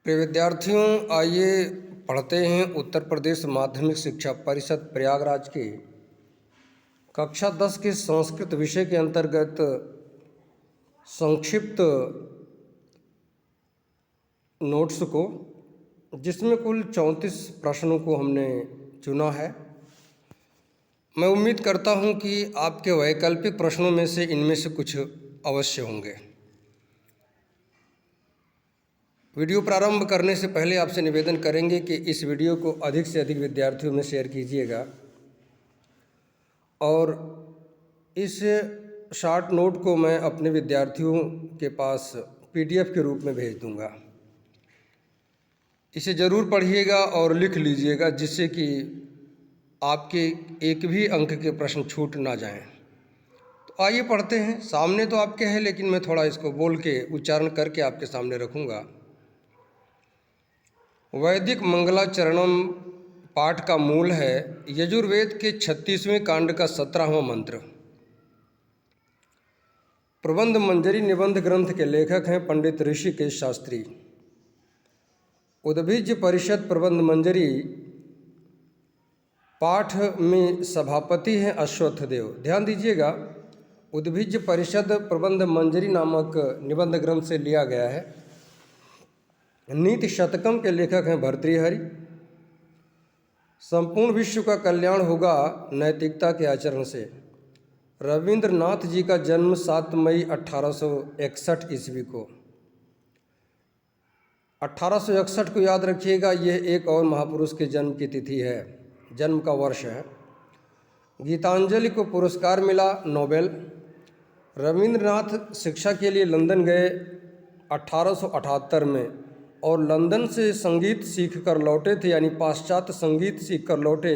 प्रिय विद्यार्थियों, आइए पढ़ते हैं उत्तर प्रदेश माध्यमिक शिक्षा परिषद प्रयागराज के कक्षा 10 के संस्कृत विषय के अंतर्गत संक्षिप्त नोट्स को, जिसमें कुल 34 प्रश्नों को हमने चुना है। मैं उम्मीद करता हूं कि आपके वैकल्पिक प्रश्नों में से इनमें से कुछ अवश्य होंगे। वीडियो प्रारंभ करने से पहले आपसे निवेदन करेंगे कि इस वीडियो को अधिक से अधिक विद्यार्थियों में शेयर कीजिएगा और इस शॉर्ट नोट को मैं अपने विद्यार्थियों के पास PDF के रूप में भेज दूंगा। इसे ज़रूर पढ़िएगा और लिख लीजिएगा, जिससे कि आपके एक भी अंक के प्रश्न छूट ना जाएं। तो आइए पढ़ते हैं। सामने तो आपके है, लेकिन मैं थोड़ा इसको बोल के उच्चारण करके आपके सामने रखूँगा। वैदिक मंगलाचरणम पाठ का मूल है यजुर्वेद के 36वें कांड का 17वां मंत्र। प्रबंध मंजरी निबंध ग्रंथ के लेखक हैं पंडित ऋषिकेश शास्त्री। उद्भिज्य परिषद प्रबंध मंजरी पाठ में सभापति हैं अश्वत्थ देव। ध्यान दीजिएगा, उद्भिज्य परिषद प्रबंध मंजरी नामक निबंध ग्रंथ से लिया गया है। नीति शतकम के लेखक हैं भर्तृहरि। संपूर्ण विश्व का कल्याण होगा नैतिकता के आचरण से। रविंद्रनाथ जी का जन्म 7 मई 1861 ईस्वी को। 1861 को याद रखिएगा, यह एक और महापुरुष के जन्म की तिथि है, जन्म का वर्ष है। गीतांजलि को पुरस्कार मिला नोबेल। रविंद्रनाथ शिक्षा के लिए लंदन गए 1878 में और लंदन से संगीत सीख कर लौटे थे, यानी पाश्चात्य संगीत सीख कर लौटे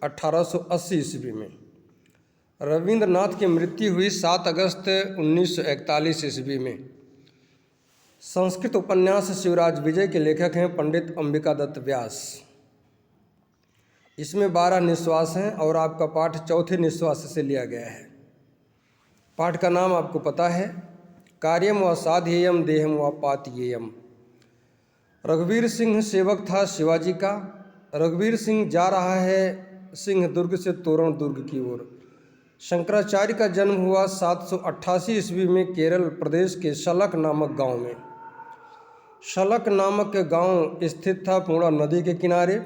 1880 ईस्वी में। रविंद्रनाथ की मृत्यु हुई 7 अगस्त 1941 ईस्वी में। संस्कृत उपन्यास शिवराज विजय के लेखक हैं पंडित अंबिका दत्त व्यास। इसमें 12 निश्वास हैं और आपका पाठ चौथे निश्वास से लिया गया है। पाठ का नाम आपको पता है, कार्यम व साध्येयम देहम व पात्येयम। रघुवीर सिंह सेवक था शिवाजी का। रघुवीर सिंह जा रहा है सिंह दुर्ग से तोरण दुर्ग की ओर। शंकराचार्य का जन्म हुआ 788 ईस्वी में केरल प्रदेश के शलक नामक गांव में। शलक नामक गांव स्थित था पूर्णा नदी के किनारे।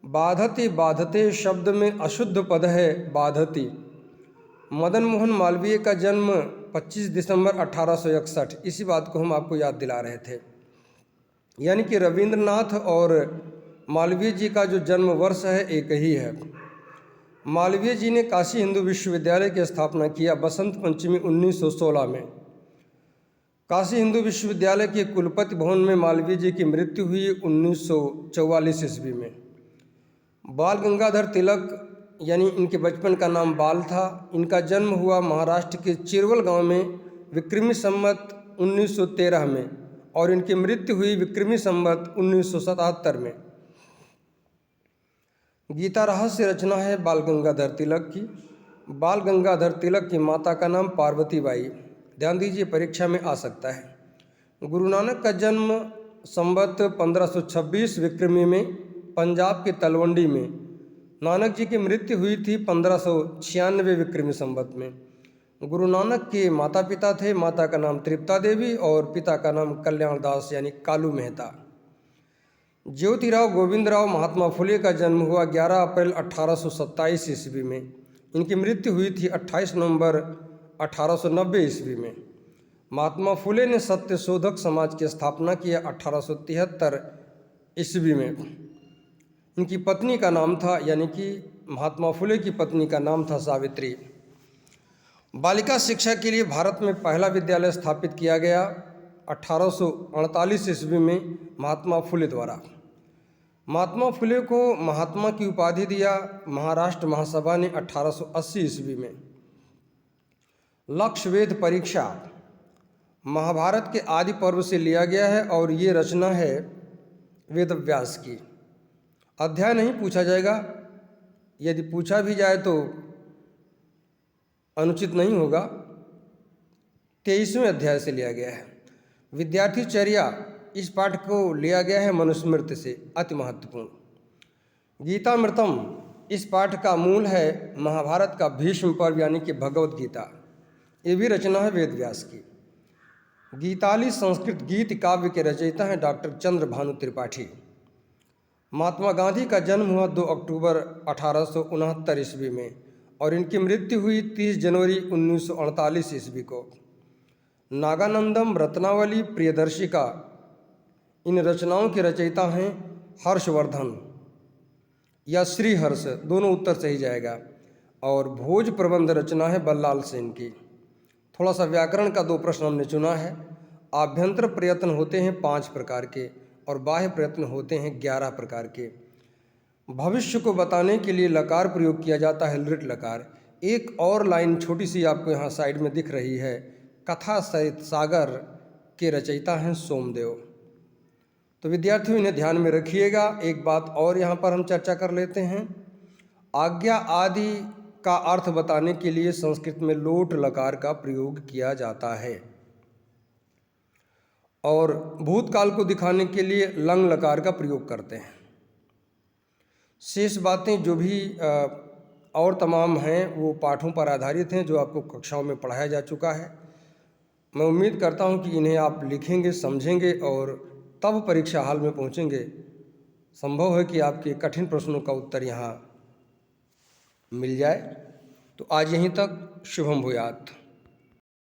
बाधति बाधते शब्द में अशुद्ध पद है बाधति। मदन मोहन मालवीय का जन्म 25 दिसंबर 1861। इसी बात को हम आपको याद दिला रहे थे, यानी कि रविंद्रनाथ और मालवीय जी का जो जन्म वर्ष है एक ही है। मालवीय जी ने काशी हिंदू विश्वविद्यालय की स्थापना किया बसंत पंचमी 1916 में। काशी हिंदू विश्वविद्यालय के कुलपति भवन में मालवीय जी की मृत्यु हुई 1944 ईस्वी में। बाल गंगाधर तिलक, यानी इनके बचपन का नाम बाल था। इनका जन्म हुआ महाराष्ट्र के चिरवल गांव में विक्रमी संवत 1913 में और इनकी मृत्यु हुई विक्रमी संवत 1977 में। गीता रहस्य रचना है बाल गंगाधर तिलक की। बाल गंगाधर तिलक की माता का नाम पार्वती बाई। ध्यान दीजिए, परीक्षा में आ सकता है। गुरु नानक का जन्म संवत 1526 विक्रमी में पंजाब के तलवंडी में। नानक जी की मृत्यु हुई थी 1596 विक्रमी संवत में। गुरु नानक के माता पिता थे, माता का नाम तृप्ता देवी और पिता का नाम कल्याण दास यानी कालू मेहता। ज्योतिराव गोविंदराव महात्मा फुले का जन्म हुआ 11 अप्रैल 1827 ईस्वी में। इनकी मृत्यु हुई थी 28 नवंबर 1890 ईस्वी में। महात्मा फुले ने सत्य शोधक समाज की स्थापना किया 1873 ईस्वी में। इनकी पत्नी का नाम था, यानी कि महात्मा फुले की पत्नी का नाम था सावित्री। बालिका शिक्षा के लिए भारत में पहला विद्यालय स्थापित किया गया 1848 ईस्वी में महात्मा फुले द्वारा। महात्मा फुले को महात्मा की उपाधि दिया महाराष्ट्र महासभा ने 1880 ईस्वी में। लक्ष्य वेद परीक्षा महाभारत के आदि पर्व से लिया गया है और ये रचना है वेद व्यास की। अध्याय नहीं पूछा जाएगा, यदि पूछा भी जाए तो अनुचित नहीं होगा। 23वें अध्याय से लिया गया है। विद्यार्थी चर्या इस पाठ को लिया गया है मनुस्मृति से, अति महत्वपूर्ण। गीतामृतम इस पाठ का मूल है महाभारत का भीष्म पर्व यानी कि भगवत गीता। ये भी रचना है वेद व्यास की। गीताली संस्कृत गीत काव्य के रचयिता हैं डॉक्टर चंद्र भानु त्रिपाठी। महात्मा गांधी का जन्म हुआ 2 अक्टूबर 1869 ईस्वी में और इनकी मृत्यु हुई 30 जनवरी 1948 ईस्वी को। नागानंदम, रत्नावली, प्रियदर्शिका इन रचनाओं के रचयिता हैं हर्षवर्धन या श्रीहर्ष, दोनों उत्तर सही जाएगा। और भोज प्रबंध रचना है बल्लाल सेन की। थोड़ा सा व्याकरण का 2 प्रश्न हमने चुना है। आभ्यंतर प्रयत्न होते हैं 5 प्रकार के और बाह्य प्रयत्न होते हैं 11 प्रकार के। भविष्य को बताने के लिए लकार प्रयोग किया जाता है, लृट लकार। एक और लाइन छोटी सी आपको यहाँ साइड में दिख रही है, कथा सहित सागर के रचयिता हैं सोमदेव। तो विद्यार्थियों इन्हें ध्यान में रखिएगा। एक बात और यहाँ पर हम चर्चा कर लेते हैं। आज्ञा आदि का अर्थ बताने के लिए संस्कृत में लोट लकार का प्रयोग किया जाता है और भूतकाल को दिखाने के लिए लंग लकार का प्रयोग करते हैं। शेष बातें जो भी और तमाम हैं वो पाठों पर आधारित हैं जो आपको कक्षाओं में पढ़ाया जा चुका है। मैं उम्मीद करता हूं कि इन्हें आप लिखेंगे, समझेंगे और तब परीक्षा हाल में पहुंचेंगे। संभव है कि आपके कठिन प्रश्नों का उत्तर यहाँ मिल जाए। तो आज यहीं तक। शुभम भूयात्।